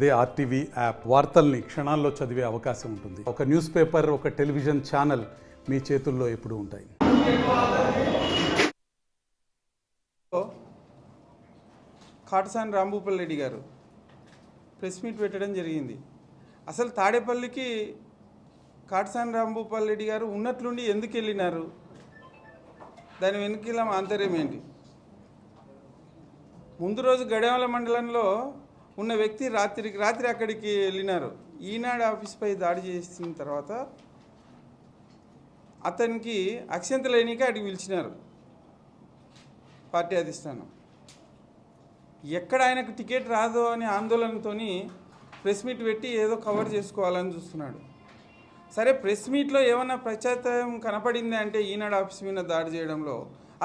అదే RTV app వార్తల్ని క్షణాల్లో చదివే అవకాశం ఉంటుంది. ఒక న్యూస్ పేపర్, ఒక టెలివిజన్ ఛానల్ మీ చేతుల్లో ఎప్పుడూ ఉంటాయి. కాటసాని రాంభూపాల్ రెడ్డి గారు ప్రెస్ మీట్ పెట్టడం జరిగింది. అసలు తాడేపల్లికి కాటసాని రాంభూపాల్ రెడ్డి గారు ఉన్నట్లుండి ఎందుకు వెళ్ళినారు? దాని వెనుకల ఆంతర్యం ఏంటి? ముందు రోజు గడేమల మండలంలో ఉన్న వ్యక్తి రాత్రి అక్కడికి వెళ్ళినారు. ఈనాడు ఆఫీస్పై దాడి చేసిన తర్వాత అతనికి అక్షంతలు లేనిక అడిగి పిలిచినారు పార్టీ అధిష్టానం. ఎక్కడ ఆయనకు టికెట్ రాదో అనే ఆందోళనతో ప్రెస్ మీట్ పెట్టి ఏదో కవర్ చేసుకోవాలని చూస్తున్నాడు. సరే, ప్రెస్ మీట్లో ఏమన్నా ప్రచారం కనపడింది అంటే ఈనాడు ఆఫీస్ మీద దాడి చేయడంలో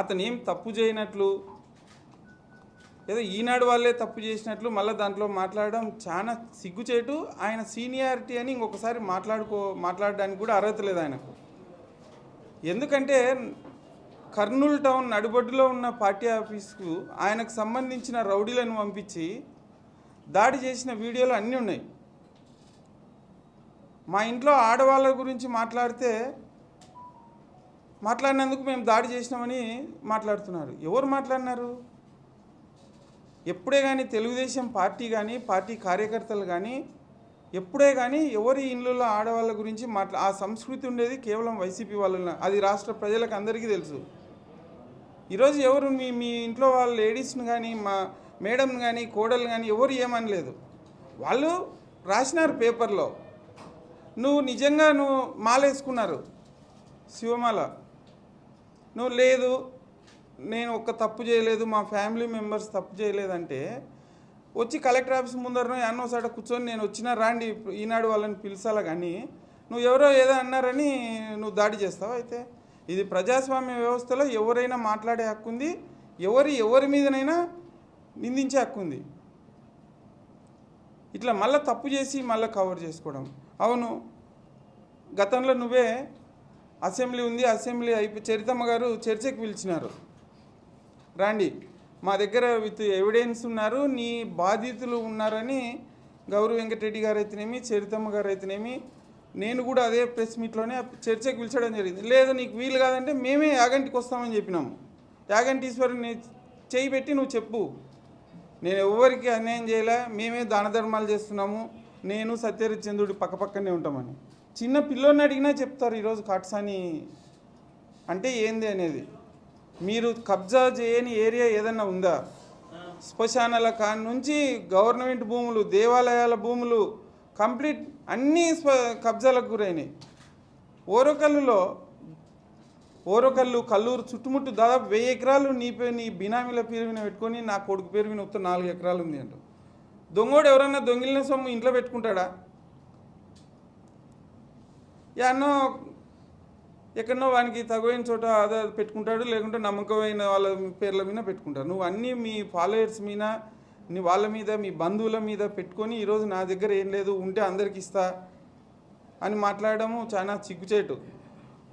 అతను ఏం తప్పు చేయనట్లు, ఏదో ఈనాడు వాళ్ళే తప్పు చేసినట్లు మళ్ళీ దాంట్లో మాట్లాడడం చాలా సిగ్గుచేటు. ఆయన సీనియారిటీ అని ఇంకొకసారి మాట్లాడడానికి కూడా అర్హత లేదు ఆయనకు. ఎందుకంటే కర్నూలు టౌన్ నడిబొడ్డులో ఉన్న పార్టీ ఆఫీస్కు ఆయనకు సంబంధించిన రౌడీలను పంపించి దాడి చేసిన వీడియోలు అన్నీ ఉన్నాయి. మా ఇంట్లో ఆడవాళ్ళ గురించి మాట్లాడినందుకు మేము దాడి చేసినామని మాట్లాడుతున్నారు. ఎవరు మాట్లాడినారు? ఎప్పుడే కానీ తెలుగుదేశం పార్టీ కానీ పార్టీ కార్యకర్తలు కానీ ఎప్పుడే కానీ ఎవరి ఇళ్ళలో ఆడవాళ్ళ గురించి ఆ సంస్కృతి ఉండేది కేవలం వైసీపీ వాళ్ళ. అది రాష్ట్ర ప్రజలకు అందరికీ తెలుసు. ఈరోజు ఎవరు మీ ఇంట్లో వాళ్ళ లేడీస్ని కానీ మా మేడంని కానీ కోడలు కానీ ఎవరు ఏమనలేదు. వాళ్ళు రాసినారు పేపర్లో, నువ్వు నిజంగా మాల వేసుకున్నారు, శివమాల, నువ్వు లేదు నేను ఒక్క తప్పు చేయలేదు, మా ఫ్యామిలీ మెంబర్స్ తప్పు చేయలేదంటే వచ్చి కలెక్టర్ ఆఫీస్ ముందరనో ఎన్నో సాట కూర్చొని నేను వచ్చినా రాండి ఈనాడు వాళ్ళని పిలిచాలా, కానీ నువ్వు ఎవరో ఏదో అన్నారని నువ్వు దాడి చేస్తావు. అయితే ఇది ప్రజాస్వామ్య వ్యవస్థలో ఎవరైనా మాట్లాడే హక్కు ఉంది, ఎవరి మీదనైనా నిందించే హక్కు ఉంది. ఇట్లా మళ్ళీ తప్పు చేసి మళ్ళీ కవర్ చేసుకోవడం. అవును, గతంలో నువ్వే అసెంబ్లీ ఉంది, అసెంబ్లీ చరితమ్మ గారు చర్చకు పిలిచినారు, రాండి మా దగ్గర విత్ ఎవిడెన్స్ ఉన్నారు, నీ బాధితులు ఉన్నారని గౌరవ్ వెంకటరెడ్డి గారు అయితేనేమి చరితమ్మ గారు అయితేనేమి నేను కూడా అదే ప్రెస్ మీట్లోనే చర్చకు పిలిచడం జరిగింది. లేదు నీకు వీలు కాదంటే మేమే యాగంటికి వస్తామని చెప్పినాము. యాగంటీశ్వరుని చేయి పెట్టి నువ్వు చెప్పు, నేను ఎవరికి అన్యాయం చేయలే, మేమే దాన ధర్మాలు చేస్తున్నాము, నేను సత్యహరిశ్చంద్రుడి పక్కపక్కనే ఉంటామని. చిన్న పిల్లోని అడిగినా చెప్తారు ఈరోజు కాటసాని అంటే ఏంది అనేది. మీరు కబ్జా చేయని ఏరియా ఏదన్నా ఉందా? శ్మశానాల కాని నుంచి గవర్నమెంట్ భూములు, దేవాలయాల భూములు కంప్లీట్ అన్నీ కబ్జాలకు గురైనాయి. ఓరకల్లు కల్లూరు చుట్టుముట్టు దాదాపు 1000 ఎకరాలు నీ బినామీల పేరు మీద పెట్టుకొని నా కొడుకు పేరు మీద మొత్తం 4 ఎకరాలు ఉంది అంట. దొంగోడు ఎవరన్నా దొంగిలిన సొమ్ము ఇంట్లో పెట్టుకుంటాడా? యాన్నో ఎక్కడనో వానికి తగువైన చోట ఆదా పెట్టుకుంటాడు, లేకుంటే నమ్మకమైన వాళ్ళ పేర్ల మీద పెట్టుకుంటాడు. నువ్వు అన్నీ మీ ఫాలోయర్స్ మీద, వాళ్ళ మీద, మీ బంధువుల మీద పెట్టుకొని ఈరోజు నా దగ్గర ఏం లేదు ఉంటే అందరికి ఇస్తా అని మాట్లాడము చాలా సిగ్గుచేటు.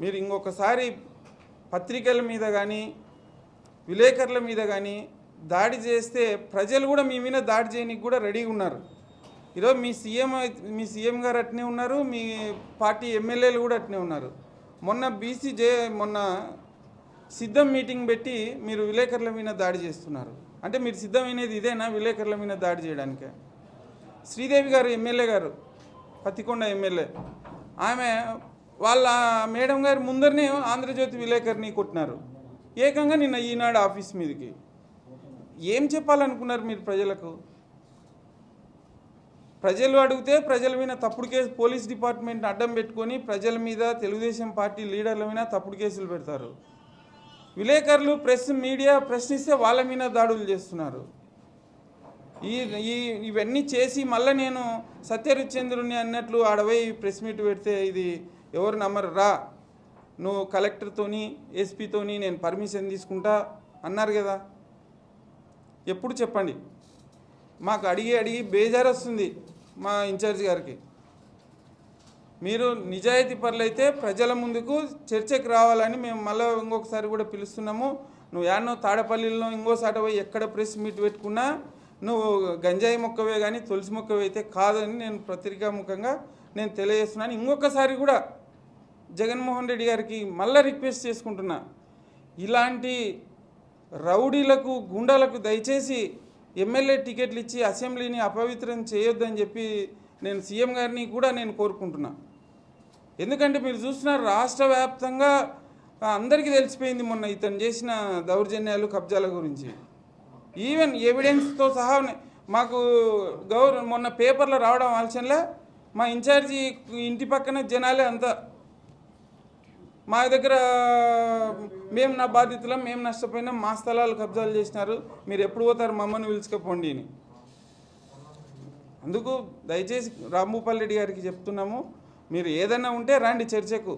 మీరు ఇంకొకసారి పత్రికల మీద కానీ విలేకరుల మీద కానీ దాడి చేస్తే ప్రజలు కూడా మీ మీద దాడి చేయడానికి కూడా రెడీగా ఉన్నారు. ఈరోజు మీ సీఎం గారు అట్నే ఉన్నారు, మీ పార్టీ ఎమ్మెల్యేలు కూడా అట్నే ఉన్నారు. మొన్న సిద్ధం మీటింగ్ పెట్టి మీరు విలేకరుల మీద దాడి చేస్తున్నారు. అంటే మీరు సిద్ధమైనది ఇదేనా, విలేకరుల మీద దాడి చేయడానికే? శ్రీదేవి గారు ఎమ్మెల్యే గారు, పత్తికొండ ఎమ్మెల్యే, ఆమె వాళ్ళ మేడం గారి ముందరనే ఆంధ్రజ్యోతి విలేకరిని కొట్టినారు ఏకంగా నిన్న ఈనాడు ఆఫీస్ మీదకి. ఏం చెప్పాలనుకున్నారు మీరు ప్రజలకు? ప్రజలు అడిగితే ప్రజల మీద తప్పుడు కేసు, పోలీస్ డిపార్ట్మెంట్ అడ్డం పెట్టుకొని ప్రజల మీద, తెలుగుదేశం పార్టీ లీడర్ల మీద తప్పుడు కేసులు పెడతారు. విలేకరులు, మీడియా ప్రశ్నిస్తే వాళ్ళ మీద దాడులు చేస్తున్నారు. ఇవన్నీ చేసి మళ్ళీ నేను సత్యహరిశ్చంద్రుని అన్నట్లు ఆడవై ప్రెస్ మీట్ పెడితే ఇది ఎవరు నమ్మరు. రా, నువ్వు కలెక్టర్తోని ఎస్పీతోని నేను పర్మిషన్ తీసుకుంటా అన్నారు కదా. ఎప్పుడు చెప్పండి? మాకు అడిగి బేజారు వస్తుంది మా ఇన్ఛార్జ్ గారికి. మీరు నిజాయితీ పరులైతే ప్రజల ముందుకు చర్చకు రావాలని మేము మళ్ళీ ఇంకొకసారి కూడా పిలుస్తున్నాము. నువ్వు యాన్నో తాడపల్లిలో ఇంకోసాట పోయి ఎక్కడ ప్రెస్ మీట్ పెట్టుకున్నా నువ్వు గంజాయి మొక్కవే కానీ తులసి మొక్కవే అయితే కాదని నేను పత్రికాముఖంగా నేను తెలియజేస్తున్నాను. ఇంకొకసారి కూడా జగన్మోహన్ రెడ్డి గారికి మళ్ళీ రిక్వెస్ట్ చేసుకుంటున్నా, ఇలాంటి రౌడీలకు గుండాలకు దయచేసి ఎమ్మెల్యే టికెట్లు ఇచ్చి అసెంబ్లీని అపవిత్రం చేయొద్దని చెప్పి నేను సీఎం గారిని కూడా నేను కోరుకుంటున్నా. ఎందుకంటే మీరు చూస్తున్నారు రాష్ట్ర వ్యాప్తంగా అందరికీ తెలిసిపోయింది మొన్న ఇతను చేసిన దౌర్జన్యాలు కబ్జాల గురించి. ఈవెన్ ఎవిడెన్స్తో సహా మాకు మొన్న పేపర్లో రావడం ఆలోచనలే మా ఇన్ఛార్జి ఇంటి పక్కన జనాలే అంతా మా దగ్గర మేము నా బాధితులం, మేము నష్టపోయినాం, మా స్థలాలు కబ్జాలు చేసినారు, మీరు ఎప్పుడు పోతారు మమ్మల్ని పిలుచుకపోండి అని. అందుకు దయచేసి రాంభూపాల్ రెడ్డి గారికి చెప్తున్నాము, మీరు ఏదైనా ఉంటే రండి చర్చకు.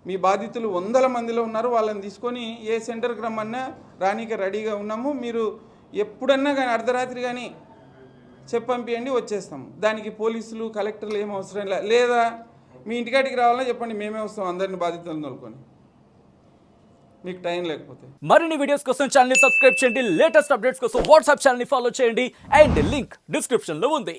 మీ బాధితులు 100 మందిలో ఉన్నారు, వాళ్ళని తీసుకొని ఏ సెంటర్కి రమ్మన్నా రానీకి రెడీగా ఉన్నాము. మీరు ఎప్పుడన్నా కానీ అర్ధరాత్రి కానీ చెప్పంపియండి, వచ్చేస్తాం. దానికి పోలీసులు కలెక్టర్లు ఏం అవసరం లేదా మీ ఇంటికాటికి రావాలని చెప్పండి, మేమే వస్తాం అందరిని బాధితులను తోలుకొని, మీకు టైం లేకపోతే. మరిన్ని వీడియోస్ కోసం ఛానల్ ని సబ్స్క్రైబ్ చేయండి, లేటెస్ట్ అప్డేట్స్ కోసం వాట్సాప్ ఛానల్ ని ఫాలో చేయండి అండ్ లింక్ డిస్క్రిప్షన్ లో ఉంది.